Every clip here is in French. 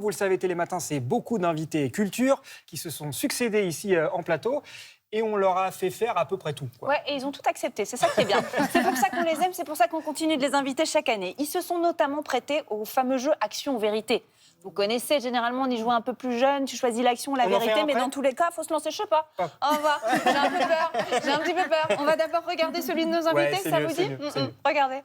comme vous le savez, Télématin, c'est beaucoup d'invités culture qui se sont succédés ici en plateau. Et on leur a fait faire à peu près tout, quoi. Ouais, et ils ont tout accepté, c'est ça qui est bien. C'est pour ça qu'on les aime, c'est pour ça qu'on continue de les inviter chaque année. Ils se sont notamment prêtés au fameux jeu Action ou Vérité. Vous connaissez, généralement, on y joue un peu plus jeune, tu choisis l'action ou la On en fait vérité, un mais après dans tous les cas, il faut se lancer, je sais pas. Ah. On va, j'ai un peu peur, j'ai un petit peu peur. On va d'abord regarder celui de nos invités, c'est ça mieux, vous c'est dit mieux, c'est mieux. Regardez.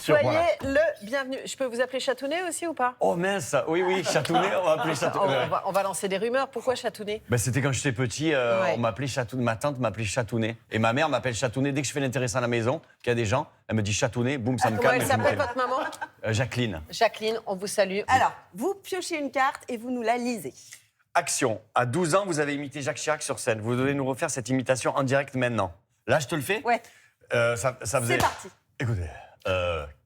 Soyez le bienvenu. Je peux vous appeler Chatounet aussi ou pas? Oh mince, oui, Chatounet, on va appeler Chatounet. On va lancer des rumeurs. Pourquoi Chatounet? Ben, c'était quand j'étais petit, Ouais. on m'appelait Chatounet, ma tante m'appelait Chatounet. Et ma mère m'appelle Chatounet. Dès que je fais l'intéressant à la maison, qu'il y a des gens, elle me dit Chatounet, boum, ça me Comment calme. elle et je me s'appelle calme. votre maman? Jacqueline. Jacqueline, on vous salue. Alors, vous piochez une carte et vous nous la lisez. Action. À 12 ans, vous avez imité Jacques Chirac sur scène. Vous devez nous refaire cette imitation en direct maintenant. Là, je te le fais? Ouais. Ça faisait... C'est parti. Écoutez,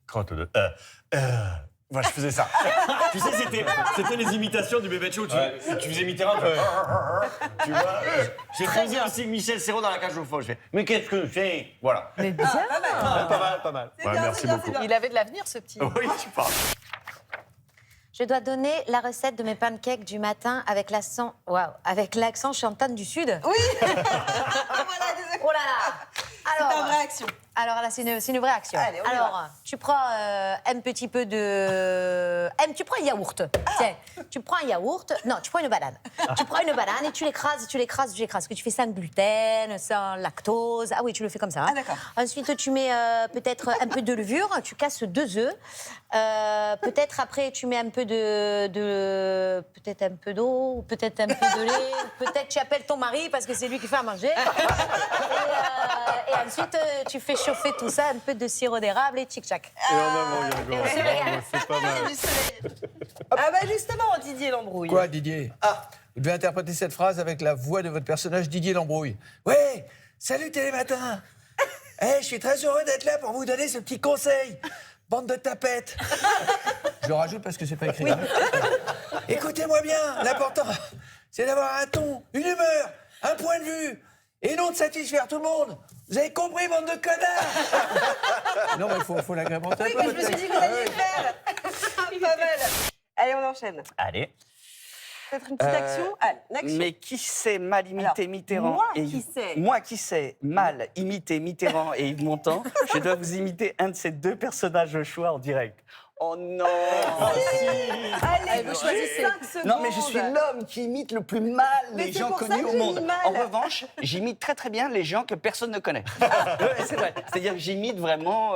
crotte de... je faisais ça. Tu sais, c'était les imitations du bébé Chou. Tu faisais Mitterrand. Tu vois, j'ai posé aussi Michel Serrault dans la cage au fond. Je fais, mais qu'est-ce que je fais? Voilà. Mais bien. Pas mal. C'est Ouais, bien, merci c'est bien, beaucoup. c'est bien. Il avait de l'avenir, ce petit. Oui, tu parles. Je dois donner la recette de mes pancakes du matin avec l'accent, avec l'accent chantant du Sud. Oui. Voilà, désolé. Oh là là. C'est Alors, une vraie action. alors là, c'est une vraie action. Allez, on y alors, tu prends un petit peu de... tu prends un yaourt. Tiens, tu prends un yaourt. Non, tu prends une banane. Tu prends une banane et tu l'écrases. Que tu fais sans gluten, sans lactose. Ah oui, tu le fais comme ça. Hein. Ah, d'accord. Ensuite, tu mets peut-être un peu de levure. Tu casses 2 œufs. Peut-être après, tu mets un peu peut-être un peu d'eau, ou peut-être un peu de lait. Peut-être tu appelles ton mari parce que c'est lui qui fait à manger. Et ensuite, tu fais chauffer tout ça, un peu de sirop d'érable et tchic-tchac. Et en avant, Yango. Et on se régale. C'est pas mal. Du soleil. Ah bah justement, Didier Lambrouille. Quoi, Didier? Ah, vous devez interpréter cette phrase avec la voix de votre personnage Didier Lambrouille. Ouais, salut Télématin. Je suis très heureux d'être là pour vous donner ce petit conseil. Bande de tapettes. Je le rajoute parce que c'est pas écrit. Écoutez-moi bien, l'important, c'est d'avoir un ton, une humeur, un point de vue, et non de satisfaire tout le monde. Vous avez compris, bande de connards? Non, mais il faut l'agrémenter un Oui, peu. mais je me suis dit que vous alliez le faire. Pas mal. Allez, on enchaîne. Allez. Peut-être une petite action. Allez, une action. Mais qui sait mal imiter Alors, Mitterrand moi et qui sais. Moi qui sais mal imiter Mitterrand et Yves Montand, je dois vous imiter un de ces 2 personnages au choix en direct. Oh non! Allez, vous choisissez 5 secondes. Non, mais je suis l'homme qui imite le plus mal Mais les c'est gens pour ça connus que au j'ai monde. mis mal. En revanche, j'imite très très bien les gens que personne ne connaît. Ouais, c'est vrai. C'est-à-dire que j'imite vraiment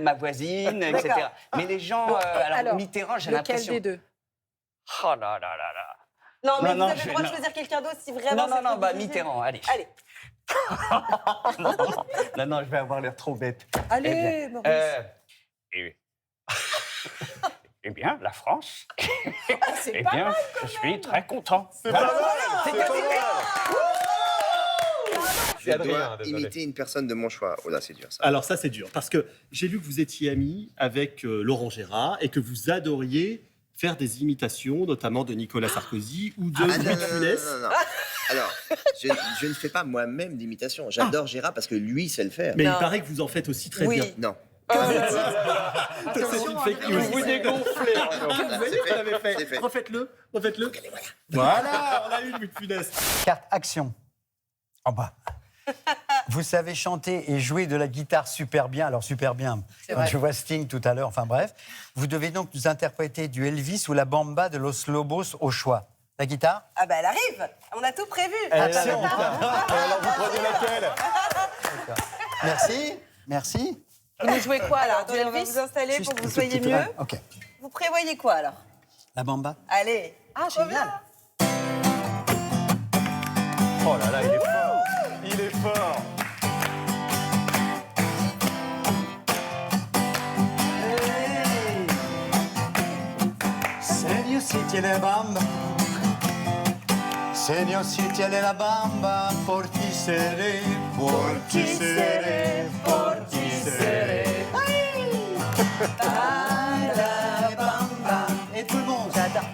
ma voisine, etc. D'accord. Mais les gens, alors Mitterrand, j'ai Lequel l'impression. des 2? Oh là là là là. Non, mais Non, vous avez je- le droit de non. choisir quelqu'un d'autre si vraiment Non, c'est trop difficile. Mitterrand, allez. Allez. Non, je vais avoir l'air trop bête. Allez, Maurice. Eh bien, la France. c'est Eh pas bien, je suis très content. C'est pas mal. C'est C'est pas terminé. mal. Je Adrien, dois désolé. imiter une personne de mon choix. Oh là, c'est dur ça. Alors ça, c'est dur, parce que j'ai lu que vous étiez ami avec Laurent Gérard et que vous adoriez faire des imitations, notamment de Nicolas Sarkozy ou de Ah, Louis de Funès. non. Alors, je ne fais pas moi-même d'imitation. J'adore Gérard parce que lui sait le faire. Mais il paraît que vous en faites aussi très Oui. bien. Non. C'est une fake news. Vous dégonflez. C'est fait. Refaites-le. Voilà, on a eu Louis de Funès. Carte action. En bas. Vous savez chanter et jouer de la guitare super bien. Alors super bien. vrai. Je vois Sting tout à l'heure. Enfin bref. Vous devez donc nous interpréter du Elvis ou la bamba de Los Lobos au choix. La guitare? Ah bah elle arrive. On a tout prévu. Action. Alors, vous prenez laquelle? Merci. Merci. Vous nous jouez quoi, alors? Du Attendez, on va Elvis? vous installer Juste pour que vous un tout soyez petit peu. mieux. Ok. Vous prévoyez quoi alors? La bamba. Allez. Ah, génial. Oh là là, il est fort. Il est fort. Señor, si tiene bamba. Señor, si tiene la bamba, por ti seré, por ti seré, por ti seré. Para bamba. Et tout le monde, j'adore.